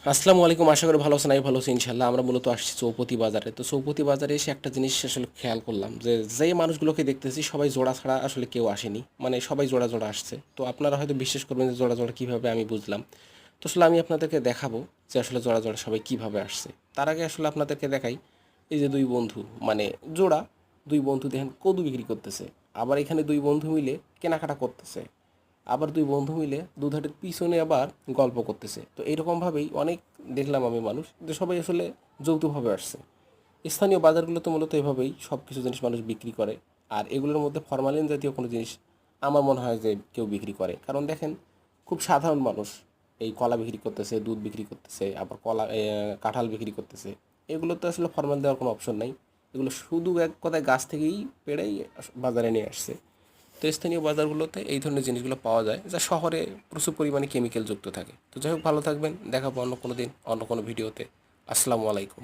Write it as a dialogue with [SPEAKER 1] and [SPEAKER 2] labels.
[SPEAKER 1] আসসালামু আলাইকুম। আশা করি ভালো আছেন। আমি ভালো আছি ইনশাল্লাহ। আমরা মূলত আসছি চৌপতি বাজারে। তো চৌপতি বাজারে এসে একটা জিনিস আসলে খেয়াল করলাম যে মানুষগুলোকে দেখতেছি সবাই জোড়া ছাড়া আসলে কেউ আসেনি। মানে সবাই জোড়া জোড়া আসছে। তো আপনারা হয়তো বিশ্বাস করবেন যে জোড়া জোড়া কীভাবে আমি বুঝলাম। তো আসলে আমি আপনাদেরকে দেখাবো যে আসলে জোড়া জোড়া সবাই কীভাবে আসছে। তার আগে আসলে আপনাদেরকে দেখাই এই যে দুই বন্ধু মানে জোড়া, দুই বন্ধু দেখেন কদু বিক্রি করতেছে। আবার এখানে দুই বন্ধু মিলে কেনাকাটা করতেছে। আবার দুই বন্ধু মিলে দুধারের পিছনে আবার গল্প করতেছে। তো এইরকমভাবেই অনেক দেখলাম আমি মানুষ যে সবাই আসলে যৌথভাবে আসছে। স্থানীয় বাজারগুলোতে মূলত এভাবেই সব কিছু জিনিস মানুষ বিক্রি করে। আর এগুলোর মধ্যে ফরমালিন জাতীয় কোনো জিনিস আমার মনে হয় যে কেউ বিক্রি করে, কারণ দেখেন খুব সাধারণ মানুষ এই কলা বিক্রি করতেছে, দুধ বিক্রি করতেছে, আবার কাঁঠাল বিক্রি করতেছে। এগুলোতে আসলে ফরমাল দেওয়ার কোনো অপশন নাই। এগুলো শুধু এক কথায় গাছ থেকেই পেড়েই বাজারে নিয়ে আসছে। তো স্থানীয় বাজারগুলোতে এই ধরনের জিনিসগুলো পাওয়া যায় যা শহরে প্রচুর পরিমাণে কেমিক্যাল যুক্ত থাকে। তো যাই হোক, ভালো থাকবেন। দেখাবো অন্য কোনো দিন অন্য কোনো ভিডিওতে। আসসালামু আলাইকুম।